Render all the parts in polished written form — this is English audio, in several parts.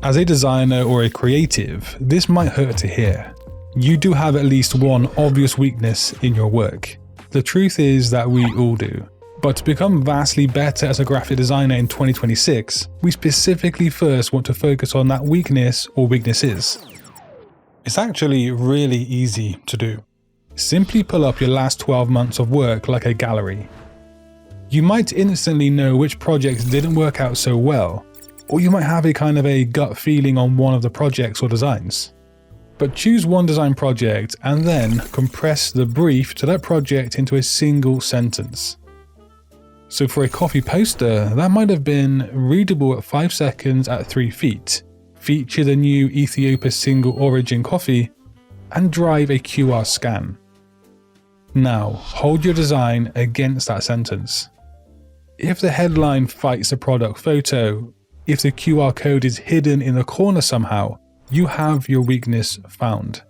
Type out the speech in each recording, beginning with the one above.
As a designer or a creative, this might hurt to hear. You do have at least one obvious weakness in your work. The truth is that we all do. But to become vastly better as a graphic designer in 2026, we specifically first want to focus on that weakness or weaknesses. It's actually really easy to do. Simply pull up your last 12 months of work like a gallery. You might instantly know which projects didn't work out so well, or you might have a kind of a gut feeling on one of the projects or designs. But choose one design project and then compress the brief to that project into a single sentence. So for a coffee poster, that might have been readable at 5 seconds at 3 feet, feature the new Ethiopia single origin coffee, and drive a QR scan. Now, hold your design against that sentence. If the headline fights the product photo, if the QR code is hidden in the corner somehow, you have your weakness found.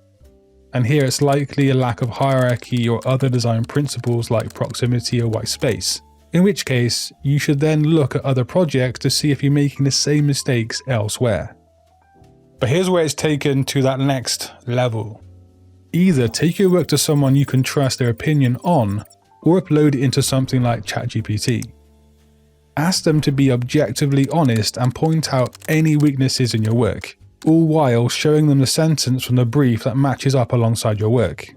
And here it's likely a lack of hierarchy or other design principles like proximity or white space, in which case you should then look at other projects to see if you're making the same mistakes elsewhere. But here's where it's taken to that next level. Either take your work to someone you can trust their opinion on, or upload it into something like ChatGPT. Ask them to be objectively honest and point out any weaknesses in your work, all while showing them the sentence from the brief that matches up alongside your work.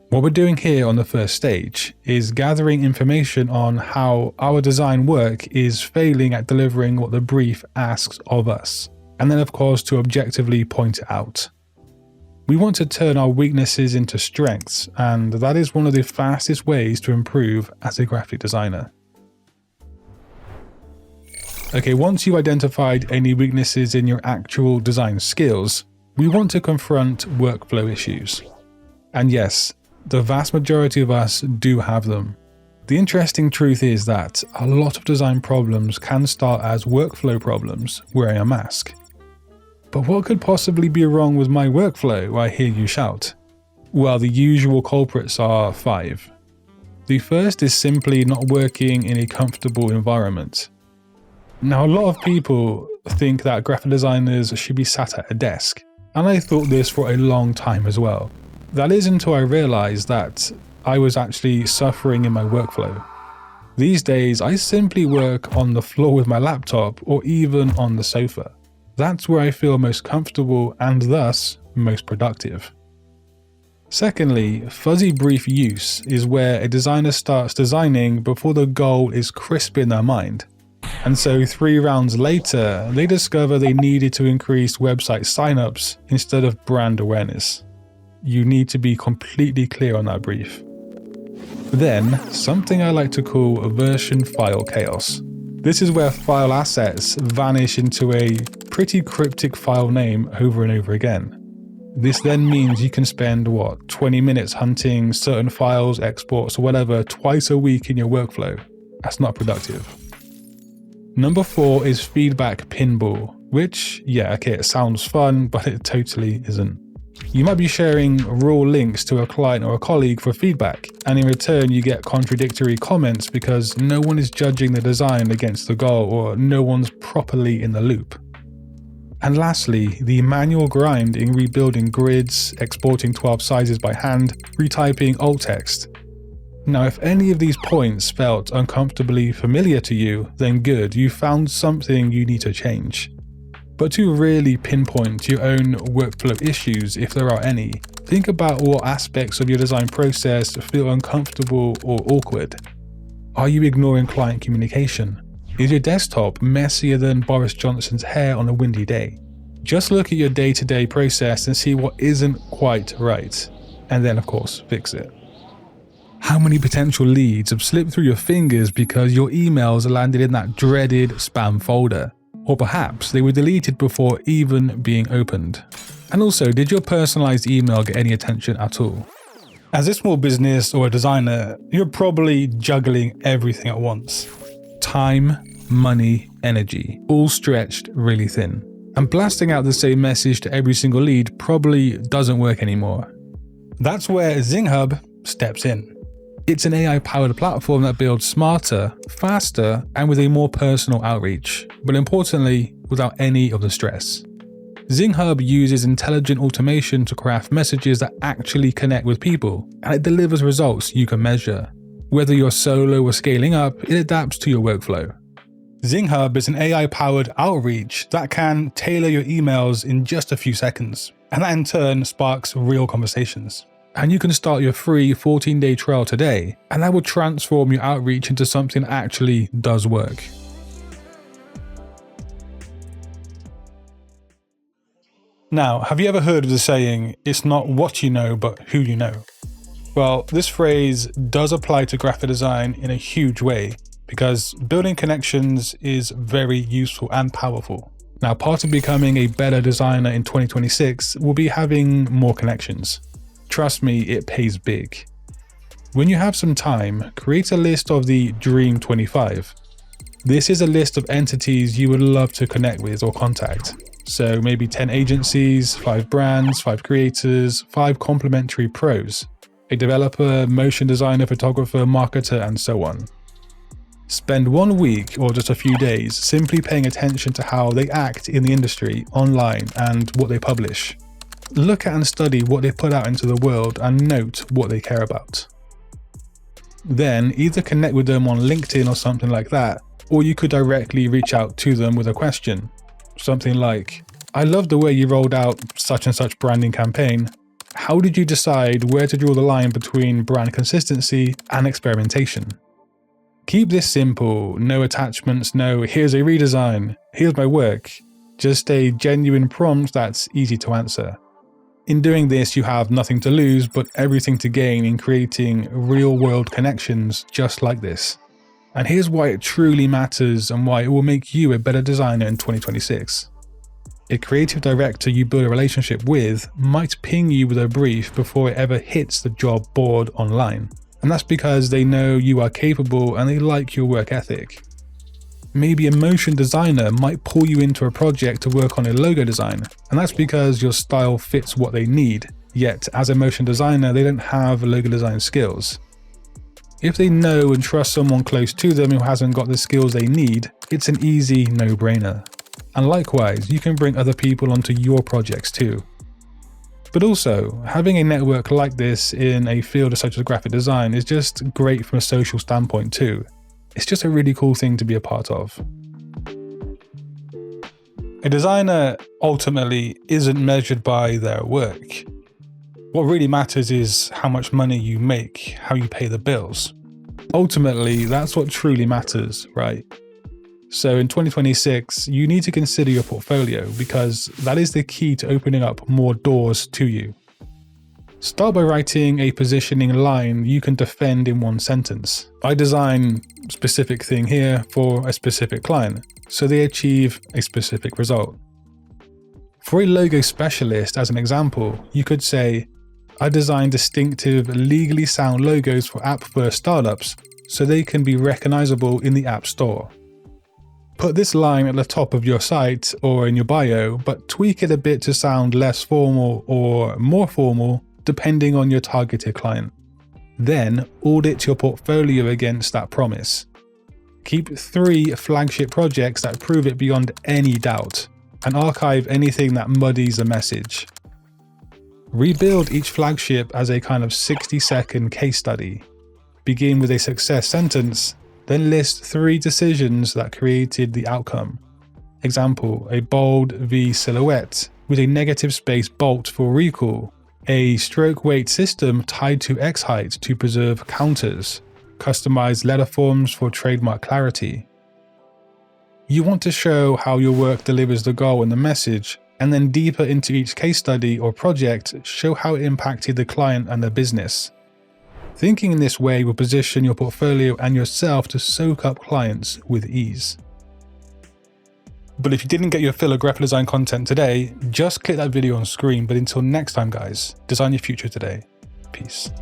What we're doing here on the first stage is gathering information on how our design work is failing at delivering what the brief asks of us, and then of course to objectively point it out. We want to turn our weaknesses into strengths, and that is one of the fastest ways to improve as a graphic designer. Okay, once you've identified any weaknesses in your actual design skills, we want to confront workflow issues. And yes, the vast majority of us do have them. The interesting truth is that a lot of design problems can start as workflow problems wearing a mask. But what could possibly be wrong with my workflow, I hear you shout? Well, the usual culprits are 5. The first is simply not working in a comfortable environment. Now, a lot of people think that graphic designers should be sat at a desk, and I thought this for a long time as well. That is until I realized that I was actually suffering in my workflow. These days, I simply work on the floor with my laptop or even on the sofa. That's where I feel most comfortable and thus most productive. Secondly, fuzzy brief use is where a designer starts designing before the goal is crisp in their mind. And so 3 rounds later, they discover they needed to increase website signups instead of brand awareness. You need to be completely clear on that brief. Then, something I like to call version file chaos. This is where file assets vanish into a pretty cryptic file name over and over again. This then means you can spend, 20 minutes hunting certain files, exports, or whatever twice a week in your workflow. That's not productive. Number 4 is feedback pinball, which, it sounds fun, but it totally isn't. You might be sharing raw links to a client or a colleague for feedback, and in return you get contradictory comments because no one is judging the design against the goal or no one's properly in the loop. And lastly, the manual grind in rebuilding grids, exporting 12 sizes by hand, retyping alt text. Now, if any of these points felt uncomfortably familiar to you, then good, you found something you need to change. But to really pinpoint your own workflow issues, if there are any, think about what aspects of your design process feel uncomfortable or awkward. Are you ignoring client communication? Is your desktop messier than Boris Johnson's hair on a windy day? Just look at your day-to-day process and see what isn't quite right, and then of course fix it. How many potential leads have slipped through your fingers because your emails landed in that dreaded spam folder? Or perhaps they were deleted before even being opened. And also, did your personalized email get any attention at all? As a small business or a designer, you're probably juggling everything at once. Time, money, energy, all stretched really thin. And blasting out the same message to every single lead probably doesn't work anymore. That's where ZingHub steps in. It's an AI-powered platform that builds smarter, faster, and with a more personal outreach, but importantly, without any of the stress. ZingHub uses intelligent automation to craft messages that actually connect with people, and it delivers results you can measure. Whether you're solo or scaling up, it adapts to your workflow. ZingHub is an AI-powered outreach that can tailor your emails in just a few seconds, and that in turn sparks real conversations. And you can start your free 14-day trial today, and that will transform your outreach into something that actually does work. Now, have you ever heard of the saying, "It's not what you know, but who you know"? Well, this phrase does apply to graphic design in a huge way, because building connections is very useful and powerful. Now, part of becoming a better designer in 2026 will be having more connections. Trust me, it pays big. When you have some time, create a list of the Dream 25. This is a list of entities you would love to connect with or contact. So maybe 10 agencies, 5 brands, 5 creators, 5 complementary pros, a developer, motion designer, photographer, marketer, and so on. Spend 1 week or just a few days simply paying attention to how they act in the industry, online, and what they publish. Look at and study what they put out into the world and note what they care about. Then either connect with them on LinkedIn or something like that, or you could directly reach out to them with a question. Something like, "I love the way you rolled out such and such branding campaign. How did you decide where to draw the line between brand consistency and experimentation?" Keep this simple, no attachments, no "here's a redesign, here's my work." Just a genuine prompt that's easy to answer. In doing this, you have nothing to lose, but everything to gain in creating real-world connections just like this. And here's why it truly matters and why it will make you a better designer in 2026. A creative director you build a relationship with might ping you with a brief before it ever hits the job board online. And that's because they know you are capable and they like your work ethic. Maybe a motion designer might pull you into a project to work on a logo design, and that's because your style fits what they need, yet as a motion designer they don't have logo design skills. If they know and trust someone close to them who hasn't got the skills they need, it's an easy no-brainer. And likewise, you can bring other people onto your projects too. But also, having a network like this in a field such as graphic design is just great from a social standpoint too. It's just a really cool thing to be a part of. A designer ultimately isn't measured by their work. What really matters is how much money you make, how you pay the bills. Ultimately, that's what truly matters, right? So in 2026, you need to consider your portfolio because that is the key to opening up more doors to you. Start by writing a positioning line you can defend in one sentence. I design specific thing here for a specific client, so they achieve a specific result. For a logo specialist, as an example, you could say, I design distinctive, legally sound logos for app-first startups so they can be recognizable in the App Store. Put this line at the top of your site or in your bio, but tweak it a bit to sound less formal or more formal depending on your targeted client. Then audit your portfolio against that promise. Keep 3 flagship projects that prove it beyond any doubt, and archive anything that muddies the message. Rebuild each flagship as a kind of 60-second case study. Begin with a success sentence, then list 3 decisions that created the outcome. Example, a bold V silhouette with a negative space bolt for recall, a stroke weight system tied to X height to preserve counters, customized letter forms for trademark clarity. You want to show how your work delivers the goal and the message, and then deeper into each case study or project, show how it impacted the client and their business. Thinking in this way will position your portfolio and yourself to soak up clients with ease. But if you didn't get your fill of graphic design content today, just click that video on screen. But until next time guys, design your future today. Peace.